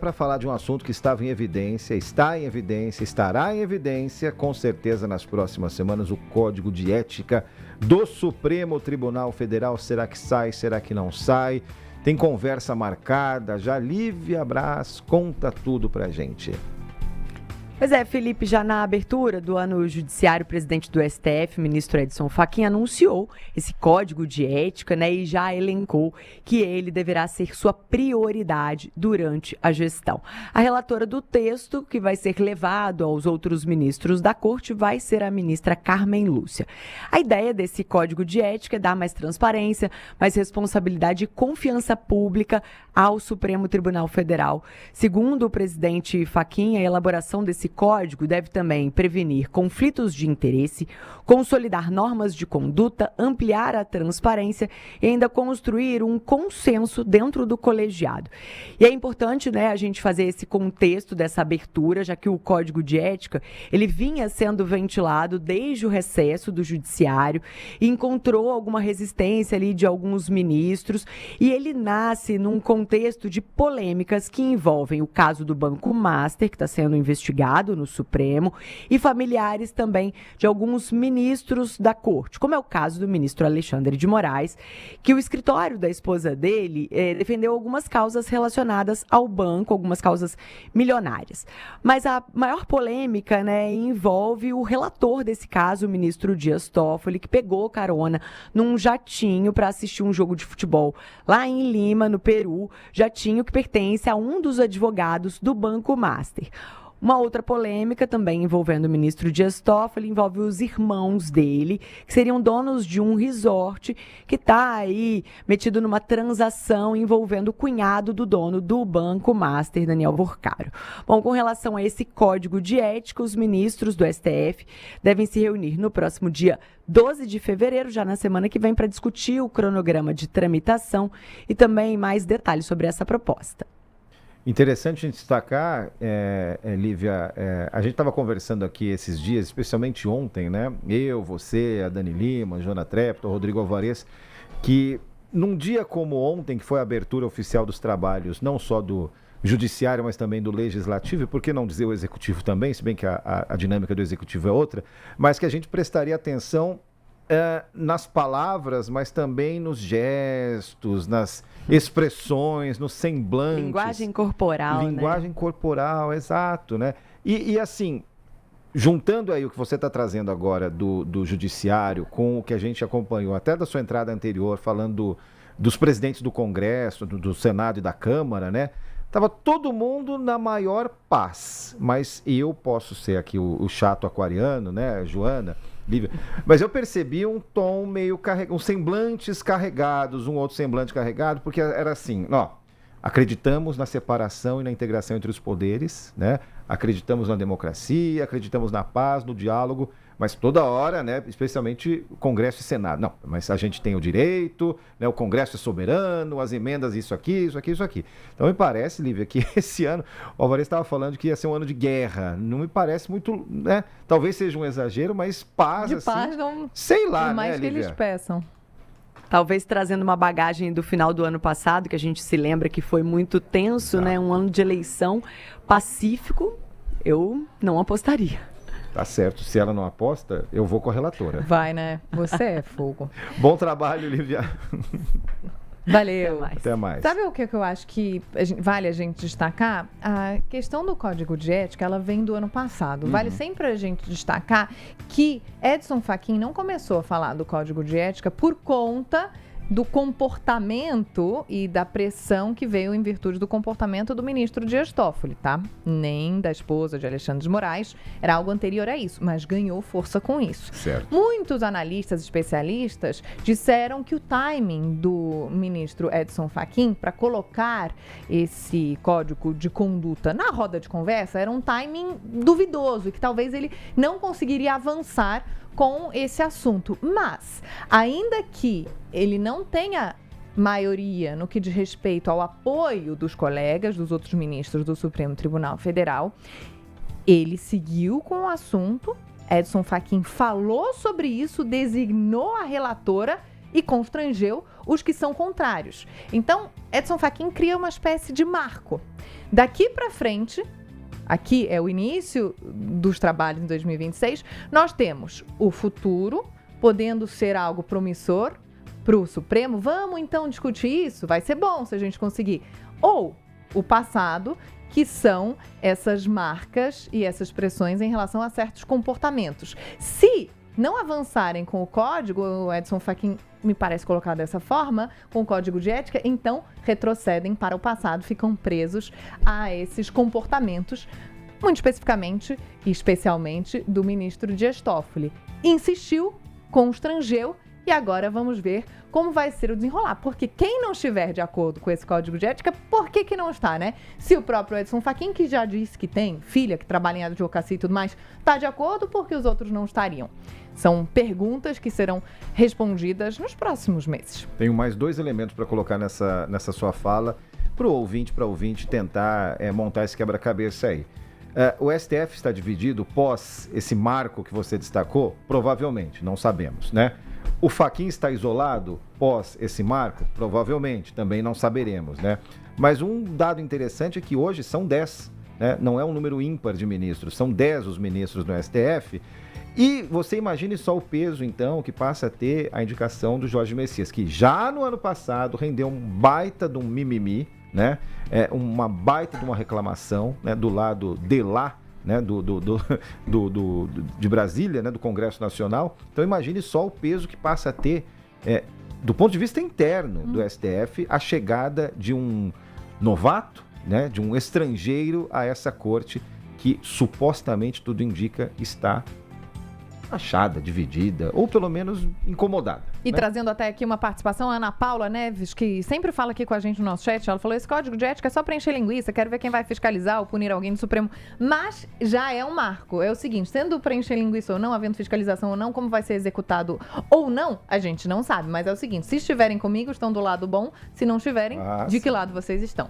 Para falar de um assunto que estava em evidência, está em evidência, estará em evidência, com certeza nas próximas semanas, o Código de Ética do Supremo Tribunal Federal. Será que sai? Será que não sai? Tem conversa marcada, já Lívia Braz conta tudo pra gente. Pois é, Felipe, já na abertura do ano judiciário, o presidente do STF, ministro Edson Fachin, anunciou esse código de ética, né, e já elencou que ele deverá ser sua prioridade durante a gestão. A relatora do texto, que vai ser levado aos outros ministros da corte, vai ser a ministra Carmen Lúcia. A ideia desse código de ética é dar mais transparência, mais responsabilidade e confiança pública ao Supremo Tribunal Federal. Segundo o presidente Fachin, a elaboração desse código deve também prevenir conflitos de interesse, consolidar normas de conduta, ampliar a transparência e ainda construir um consenso dentro do colegiado. E é importante, né, a gente fazer esse contexto dessa abertura, já que o Código de Ética, ele vinha sendo ventilado desde o recesso do Judiciário e encontrou alguma resistência ali de alguns ministros, e ele nasce num contexto de polêmicas que envolvem o caso do Banco Master, que está sendo investigado no Supremo, e familiares também de alguns ministros da corte, como é o caso do ministro Alexandre de Moraes, que o escritório da esposa dele defendeu algumas causas relacionadas ao banco, algumas causas milionárias. Mas a maior polêmica, né, envolve o relator desse caso, o ministro Dias Toffoli, que pegou carona num jatinho para assistir um jogo de futebol lá em Lima, no Peru, jatinho que pertence a um dos advogados do Banco Master. Uma outra polêmica, também envolvendo o ministro Dias Toffoli, envolve os irmãos dele, que seriam donos de um resort que está aí metido numa transação envolvendo o cunhado do dono do Banco Master, Daniel Vorcaro. Bom, com relação a esse código de ética, os ministros do STF devem se reunir no próximo dia 12 de fevereiro, já na semana que vem, para discutir o cronograma de tramitação e também mais detalhes sobre essa proposta. Interessante a gente destacar, Lívia, a gente estava conversando aqui esses dias, especialmente ontem, né? Eu, você, a Dani Lima, a Joana Trepto, o Rodrigo Alvarez, que num dia como ontem, que foi a abertura oficial dos trabalhos, não só do Judiciário, mas também do Legislativo, e por que não dizer o Executivo também, se bem que a dinâmica do Executivo é outra, mas que a gente prestaria atenção nas palavras, mas também nos gestos, nas expressões, nos semblantes. Linguagem corporal, Linguagem corporal, exato, né? E assim, juntando aí o que você está trazendo agora do Judiciário com o que a gente acompanhou até da sua entrada anterior, falando dos presidentes do Congresso, do Senado e da Câmara, né? Tava todo mundo na maior paz, mas eu posso ser aqui o chato aquariano, né, Joana, Lívia, mas eu percebi um tom meio carregado, uns semblantes carregados, um outro semblante carregado, porque era assim, ó, acreditamos na separação e na integração entre os poderes, né? Acreditamos na democracia, acreditamos na paz, no diálogo, mas toda hora, né, especialmente Congresso e Senado. Não, mas a gente tem o direito, né, o Congresso é soberano, as emendas, isso aqui, isso aqui, isso aqui. Então me parece, Lívia, que esse ano, o Alvarez estava falando que ia ser um ano de guerra. Não me parece muito, né? Talvez seja um exagero, mas paz, de assim, paz não, sei lá, é mais né, que Lívia? eles peçam. Talvez trazendo uma bagagem do final do ano passado, que a gente se lembra que foi muito tenso, né? Um ano de eleição pacífico, eu não apostaria. Tá certo, se ela não aposta, eu vou com a relatora. Vai, né? Você é fogo. Bom trabalho, Lívia. Valeu. Até mais. Sabe o que eu acho que vale a gente destacar? A questão do Código de Ética, ela vem do ano passado. Vale sempre a gente destacar que Edson Fachin não começou a falar do Código de Ética por conta do comportamento e da pressão que veio em virtude do comportamento do ministro Dias Toffoli, tá? Nem da esposa de Alexandre de Moraes, era algo anterior a isso, mas ganhou força com isso. Certo. Muitos analistas especialistas disseram que o timing do ministro Edson Fachin para colocar esse código de conduta na roda de conversa era um timing duvidoso e que talvez ele não conseguiria avançar com esse assunto. Mas, ainda que ele não tenha maioria no que diz respeito ao apoio dos colegas, dos outros ministros do Supremo Tribunal Federal, ele seguiu com o assunto. Edson Fachin falou sobre isso, designou a relatora e constrangeu os que são contrários. Então, Edson Fachin cria uma espécie de marco. Daqui para frente, aqui é o início dos trabalhos em 2026, nós temos o futuro podendo ser algo promissor para o Supremo. Vamos então discutir isso? Vai ser bom se a gente conseguir. Ou o passado, que são essas marcas e essas pressões em relação a certos comportamentos. Se não avançarem com o código, o Edson Fachin me parece colocar dessa forma, com o código de ética, então retrocedem para o passado, ficam presos a esses comportamentos, muito especificamente e especialmente do ministro Dias Toffoli. Insistiu, constrangeu, e agora vamos ver como vai ser o desenrolar. Porque quem não estiver de acordo com esse código de ética, por que não está, né? Se o próprio Edson Fachin, que já disse que tem filha, que trabalha em advocacia e tudo mais, está de acordo, porque os outros não estariam? São perguntas que serão respondidas nos próximos meses. Tenho mais 2 elementos para colocar nessa sua fala, para o ouvinte tentar montar esse quebra-cabeça aí. O STF está dividido pós esse marco que você destacou? Provavelmente, não sabemos, né? O Fachin está isolado pós esse marco? Provavelmente, também não saberemos, né? Mas um dado interessante é que hoje são 10, né? Não é um número ímpar de ministros, são 10 os ministros no STF. E você imagine só o peso, então, que passa a ter a indicação do Jorge Messias, que já no ano passado rendeu um baita de um mimimi, né? Uma baita de uma reclamação, né? Do lado de lá, né, de Brasília, né, do Congresso Nacional. Então imagine só o peso que passa a ter, do ponto de vista interno do STF, a chegada de um novato, né, de um estrangeiro a essa corte que supostamente tudo indica está achada, dividida, ou pelo menos incomodada. E né? Trazendo até aqui uma participação, a Ana Paula Neves, que sempre fala aqui com a gente no nosso chat, ela falou, esse código de ética é só para encher linguiça, quero ver quem vai fiscalizar ou punir alguém do Supremo. Mas já é um marco, é o seguinte, sendo para encher linguiça ou não, havendo fiscalização ou não, como vai ser executado ou não, a gente não sabe, mas é o seguinte, se estiverem comigo, estão do lado bom, se não estiverem, de que lado vocês estão?